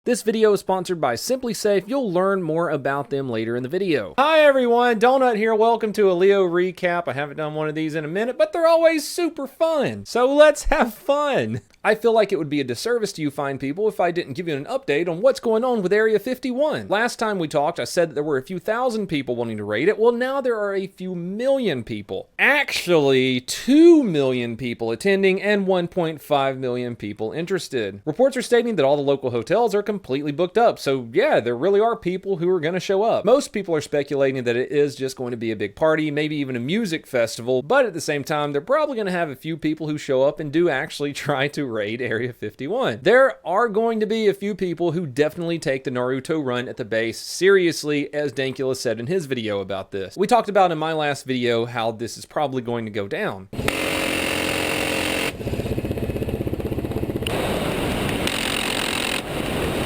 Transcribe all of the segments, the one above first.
This video is sponsored by Simply Safe. You'll learn more about them later in the video. Hi everyone, Donut here. Welcome to a Leo recap. I haven't done one of these in a minute, but they're always super fun. So let's have fun. I feel like it would be a disservice to you fine people if I didn't give you an update on what's going on with Area 51. Last time we talked, I said that there were a few thousand people wanting to raid it. Well, now there are a few million people. Actually, 2 million people attending and 1.5 million people interested. Reports are stating that all the local hotels are completely booked up. So yeah, there really are people who are going to show up. Most people are speculating that it is just going to be a big party, maybe even a music festival, but at the same time, they're probably going to have a few people who show up and do actually try to raid Area 51. There are going to be a few people who definitely take the Naruto run at the base seriously, as Dankula said in his video about this. We talked about in my last video how this is probably going to go down.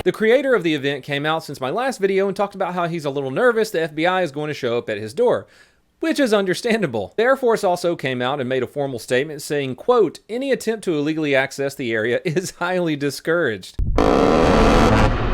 The creator of the event came out since my last video and talked about how he's a little nervous the FBI is going to show up at his door, which is understandable. The Air Force also came out and made a formal statement saying, quote, "Any attempt to illegally access the area is highly discouraged."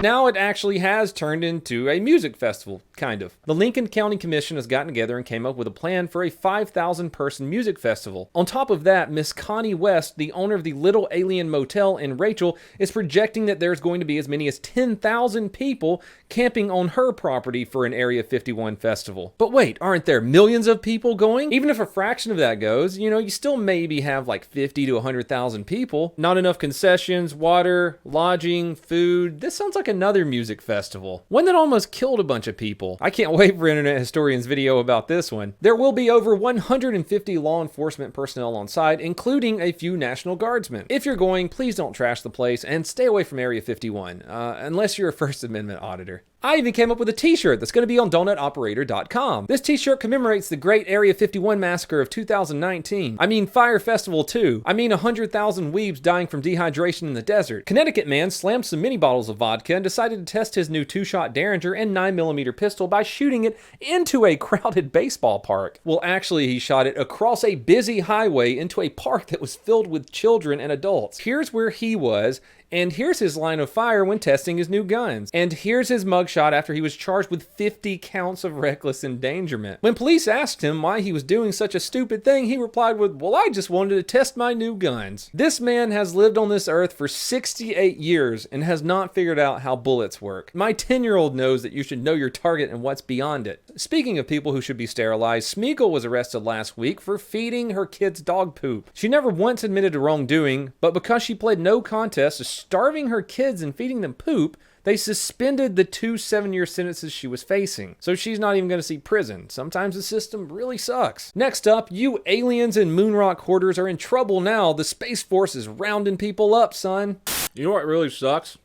Now it actually has turned into a music festival, kind of. The Lincoln County Commission has gotten together and came up with a plan for a 5,000 person music festival. On top of that, Miss Connie West, the owner of the Little Alien Motel in Rachel, is projecting that there's going to be as many as 10,000 people camping on her property for an Area 51 festival. But wait, aren't there millions of people going? Even if a fraction of that goes, you still maybe have like 50 to 100,000 people. Not enough concessions, water, lodging, food. This sounds like another music festival. One that almost killed a bunch of people. I can't wait for Internet Historian's video about this one. There will be over 150 law enforcement personnel on site, including a few National Guardsmen. If you're going, please don't trash the place and stay away from Area 51, unless you're a First Amendment auditor. I even came up with a t-shirt that's going to be on donutoperator.com. This t-shirt commemorates the Great Area 51 Massacre of 2019. I mean Fire Festival 2. I mean 100,000 weebs dying from dehydration in the desert. Connecticut man slammed some mini bottles of vodka and decided to test his new 2-shot Derringer and 9mm pistol by shooting it into a crowded baseball park. Well, actually, he shot it across a busy highway into a park that was filled with children and adults. Here's where he was. And here's his line of fire when testing his new guns. And here's his mugshot after he was charged with 50 counts of reckless endangerment. When police asked him why he was doing such a stupid thing, he replied with, "Well, I just wanted to test my new guns." This man has lived on this earth for 68 years and has not figured out how bullets work. My 10-year-old knows that you should know your target and what's beyond it. Speaking of people who should be sterilized, Smeagol was arrested last week for feeding her kids dog poop. She never once admitted to wrongdoing, but because she pled no contest to starving her kids and feeding them poop, they suspended the 2 7-year sentences she was facing. So she's not even going to see prison. Sometimes the system really sucks. Next up, you aliens and moonrock hoarders are in trouble now. The Space Force is rounding people up, son. You know what really sucks?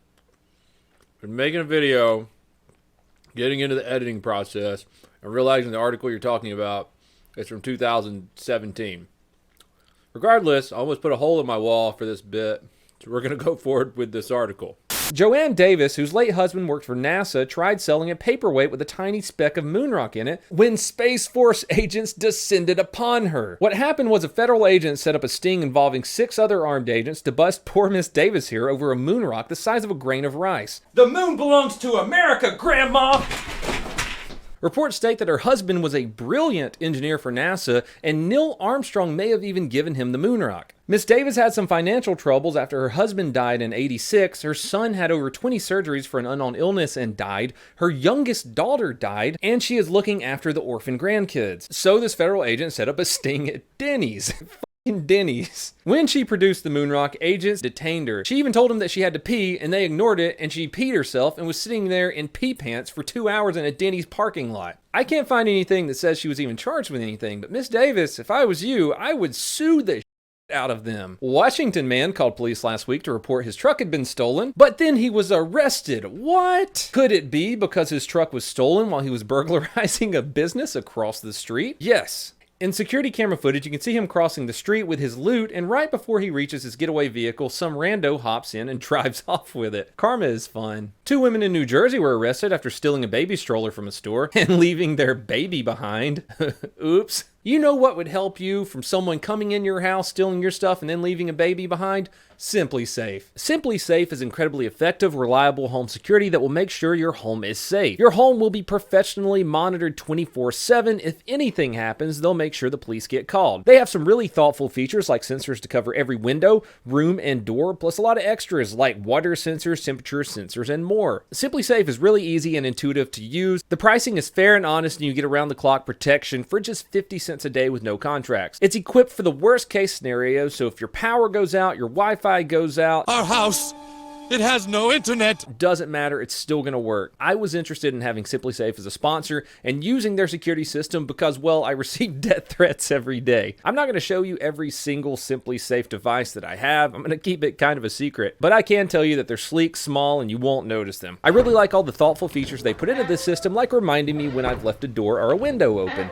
Been making a video, getting into the editing process, and realizing the article you're talking about is from 2017. Regardless, I almost put a hole in my wall for this bit. So we're going to go forward with this article. Joanne Davis, whose late husband worked for NASA, tried selling a paperweight with a tiny speck of moonrock in it when Space Force agents descended upon her. What happened was a federal agent set up a sting involving 6 other armed agents to bust poor Miss Davis here over a moonrock the size of a grain of rice. The moon belongs to America, Grandma! Reports state that her husband was a brilliant engineer for NASA, and Neil Armstrong may have even given him the moonrock. Miss Davis had some financial troubles after her husband died in '86. Her son had over 20 surgeries for an unknown illness and died. Her youngest daughter died, and she is looking after the orphan grandkids. So this federal agent set up a sting at Denny's. Denny's. When she produced the moonrock, agents detained her. She even told them that she had to pee, and they ignored it, and she peed herself and was sitting there in pee pants for 2 hours in a Denny's parking lot. I can't find anything that says she was even charged with anything, but Miss Davis, if I was you, I would sue the out of them. Washington man called police last week to report his truck had been stolen, but then he was arrested. What? Could it be because his truck was stolen while he was burglarizing a business across the street? Yes. In security camera footage, you can see him crossing the street with his loot, and right before he reaches his getaway vehicle, some rando hops in and drives off with it. Karma is fun. 2 women in New Jersey were arrested after stealing a baby stroller from a store and leaving their baby behind. Oops. You know what would help you from someone coming in your house, stealing your stuff, and then leaving a baby behind? Simply Safe. Simply Safe is incredibly effective, reliable home security that will make sure your home is safe. Your home will be professionally monitored 24/7. If anything happens, they'll make sure the police get called. They have some really thoughtful features like sensors to cover every window, room, and door, plus a lot of extras like water sensors, temperature sensors, and more. Simply Safe is really easy and intuitive to use. The pricing is fair and honest, and you get around-the-clock protection for just 50 cents a day with no contracts. It's equipped for the worst-case scenario, so if your power goes out, your Wi-Fi goes out, our house, it has no internet. Doesn't matter, it's still gonna work. I was interested in having Simply Safe as a sponsor and using their security system because, well, I receive death threats every day. I'm not gonna show you every single Simply Safe device that I have. I'm gonna keep it kind of a secret, but I can tell you that they're sleek, small, and you won't notice them. I really like all the thoughtful features they put into this system, like reminding me when I've left a door or a window open.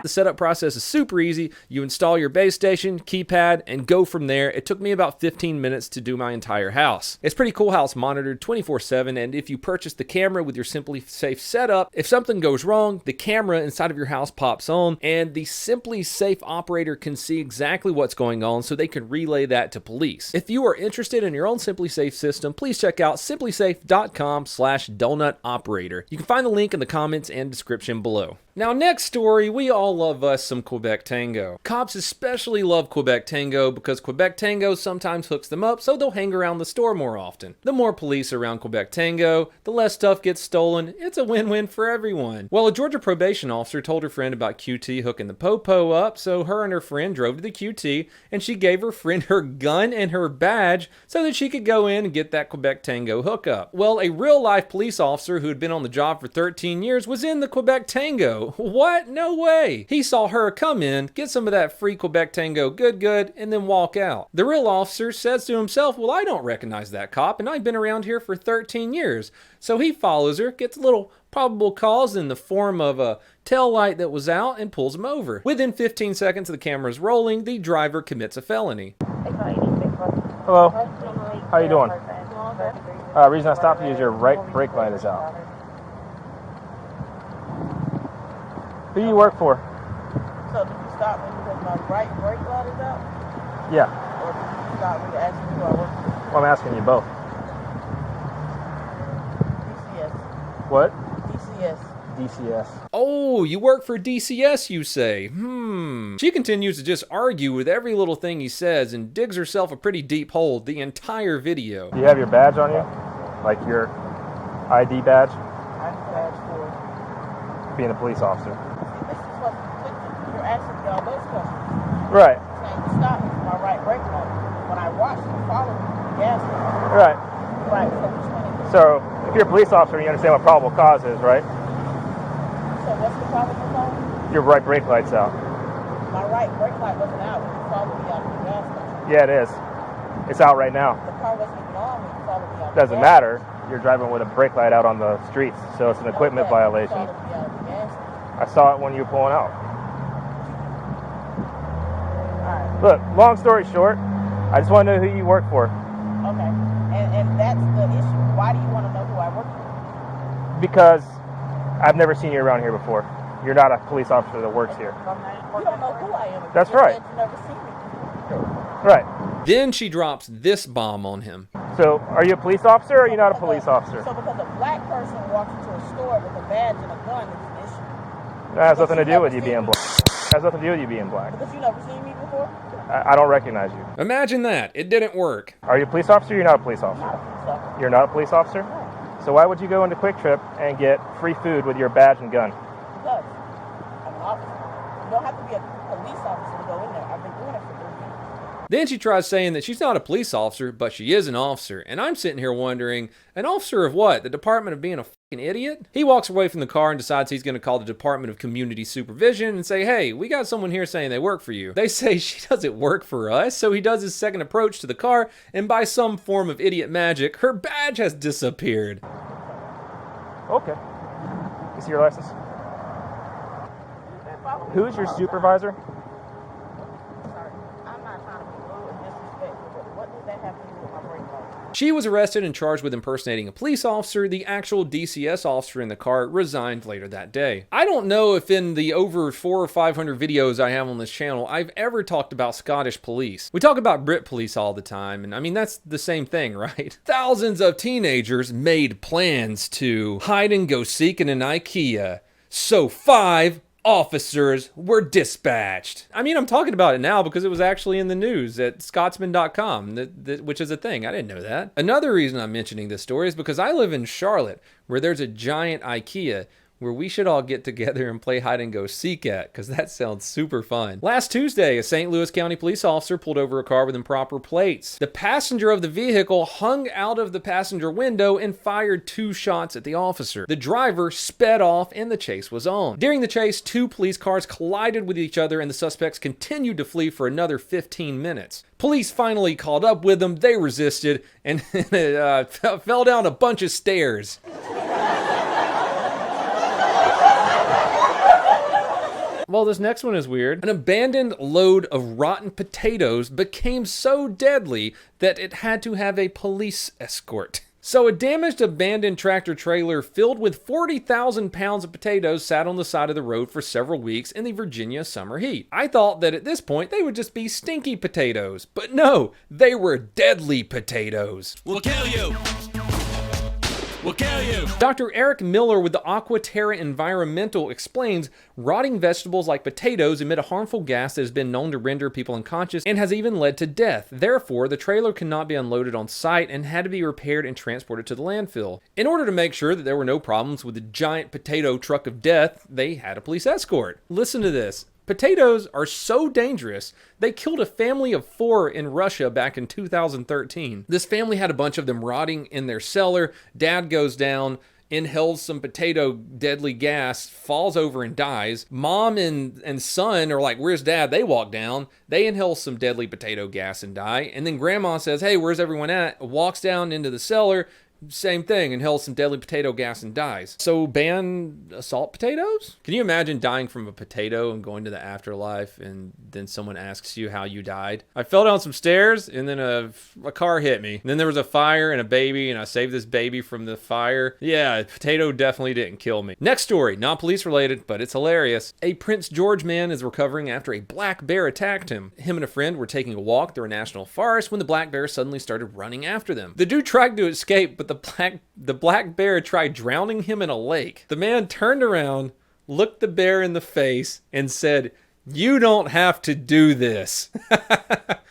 The setup process is super easy. You install your base station, keypad, and go from there. It took me about 15 minutes to do my entire house. It's pretty cool how it's monitored 24/7, and if you purchase the camera with your Simply Safe setup, if something goes wrong, the camera inside of your house pops on, and the Simply Safe operator can see exactly what's going on so they can relay that to police. If you are interested in your own Simply Safe system, please check out simplysafe.com/donutoperator. You can find the link in the comments and description below. Now, next story, we all love us some Quebec Tango. Cops especially love Quebec Tango because Quebec Tango sometimes hooks them up so they'll hang around the store more often. The more police around Quebec Tango, the less stuff gets stolen. It's a win-win for everyone. Well, a Georgia probation officer told her friend about QT hooking the popo up, so her and her friend drove to the QT and she gave her friend her gun and her badge so that she could go in and get that Quebec Tango hookup. Well, a real-life police officer who had been on the job for 13 years was in the Quebec Tango. What? No way. He saw her come in, get some of that free Quebec Tango good, and then walk out. The real officer says to himself, well, I don't recognize that cop, and I've been around here for 13 years. So he follows her, gets a little probable cause in the form of a tail light that was out, and pulls him over. Within 15 seconds, the camera's rolling, the driver commits a felony. Hello. How you doing? Reason I stopped you is your right brake light is out. Who do you work for? So did you stop me because my right brake light is out? Yeah. Or did you stop me to ask me who I work for? Well, I'm asking you both. DCS. What? DCS. DCS. Oh, you work for DCS, you say? She continues to just argue with every little thing he says and digs herself a pretty deep hole the entire video. Do you have your badge on you? Like your ID badge? I'm badge for being a police officer. This is what you're asking me all those questions. Right. Saying you stopped me for my right brake light. When I watched you follow me to the gas station. Right. Right. So which one is it? So if you're a police officer, you understand what probable cause is, right? So what's the problem with phone? Your right brake light's out. My right brake light wasn't out when you followed me out of the gas station. Yeah, it is. It's out right now. The car wasn't even on when you followed me out. Doesn't matter. You're driving with a brake light out on the streets, so it's an equipment violation. I saw it when you were pulling out. Alright. Look, long story short, I just want to know who you work for. Okay. And that's the issue. Why do you want to know who I work for? Because I've never seen you around here before. You're not a police officer that works here. You don't know who I am. That's right. You never seen me. Right. Then she drops this bomb on him. So, are you a police officer or are you not a police officer? So because a black person walks into a store with a badge and a gun is an issue. That has nothing to do with you being black. That has nothing to do with you being black. Because you never seen me before? I don't recognize you. Imagine that. It didn't work. Are you a police officer or you're not a police officer? Not a police officer. You're not a police officer? No. So why would you go into Quick Trip and get free food with your badge and gun? Because I'm an officer. You don't have to be a police officer to go in there. I've been doing it for 3 years. Then she tries saying that she's not a police officer, but she is an officer. And I'm sitting here wondering, an officer of what? The Department of being a fucking idiot? He walks away from the car and decides he's going to call the Department of Community Supervision and say, hey, we got someone here saying they work for you. They say she doesn't work for us, so he does his second approach to the car, and by some form of idiot magic, her badge has disappeared. Okay. You see your license? Who is your supervisor? Sorry. I'm not trying to be rude and disrespectful, but what does that have to do with my brake light? She was arrested and charged with impersonating a police officer. The actual DCS officer in the car resigned later that day. I don't know if in the over 400 or 500 videos I have on this channel, I've ever talked about Scottish police. We talk about Brit police all the time, and I mean, that's the same thing, right? Thousands of teenagers made plans to hide and go seek in an IKEA. So 5 officers were dispatched. I mean, I'm talking about it now because it was actually in the news at Scotsman.com, which is a thing. I didn't know that. Another reason I'm mentioning this story is because I live in Charlotte, where there's a giant IKEA where we should all get together and play hide and go seek at, because that sounds super fun. Last Tuesday, a St. Louis County police officer pulled over a car with improper plates. The passenger of the vehicle hung out of the passenger window and fired 2 shots at the officer. The driver sped off and the chase was on. During the chase, 2 police cars collided with each other and the suspects continued to flee for another 15 minutes. Police finally caught up with them, they resisted, and fell down a bunch of stairs. Well, this next one is weird. An abandoned load of rotten potatoes became so deadly that it had to have a police escort. So a damaged abandoned tractor trailer filled with 40,000 pounds of potatoes sat on the side of the road for several weeks in the Virginia summer heat. I thought that at this point they would just be stinky potatoes, but no, they were deadly potatoes. We'll kill you! We'll kill you! Dr. Eric Miller with the Aquaterra Environmental explains rotting vegetables like potatoes emit a harmful gas that has been known to render people unconscious and has even led to death. Therefore, the trailer could not be unloaded on site and had to be repaired and transported to the landfill. In order to make sure that there were no problems with the giant potato truck of death, they had a police escort. Listen to this. Potatoes are so dangerous, they killed a family of 4 in Russia back in 2013. This family had a bunch of them rotting in their cellar. Dad goes down, inhales some potato deadly gas, falls over and dies. Mom and son are like, where's dad? They walk down, they inhale some deadly potato gas and die. And then grandma says, hey, where's everyone at? Walks down into the cellar, same thing, inhales some deadly potato gas and dies. So ban assault potatoes? Can you imagine dying from a potato and going to the afterlife and then someone asks you how you died? I fell down some stairs and then a car hit me. And then there was a fire and a baby and I saved this baby from the fire. Yeah, a potato definitely didn't kill me. Next story, not police related, but it's hilarious. A Prince George man is recovering after a black bear attacked him. Him and a friend were taking a walk through a national forest when the black bear suddenly started running after them. The dude tried to escape, but the black bear tried drowning him in a lake. The man turned around, looked the bear in the face, and said, "You don't have to do this."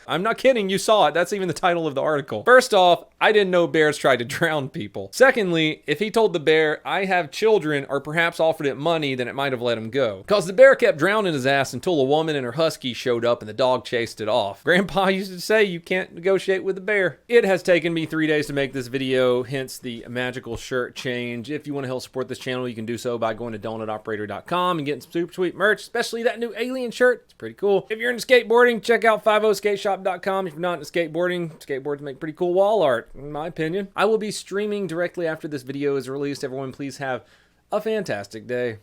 I'm not kidding, you saw it. That's even the title of the article. First off, I didn't know bears tried to drown people. Secondly, if he told the bear, I have children, or perhaps offered it money, then it might have let him go. Because the bear kept drowning his ass until a woman and her husky showed up and the dog chased it off. Grandpa used to say you can't negotiate with the bear. It has taken me 3 days to make this video, hence the magical shirt change. If you want to help support this channel, you can do so by going to donutoperator.com and getting some super sweet merch, especially that new alien shirt. It's pretty cool. If you're into skateboarding, check out 50skateshop.com. If you're not into skateboarding, skateboards make pretty cool wall art, in my opinion. I will be streaming directly after this video is released. Everyone, please have a fantastic day.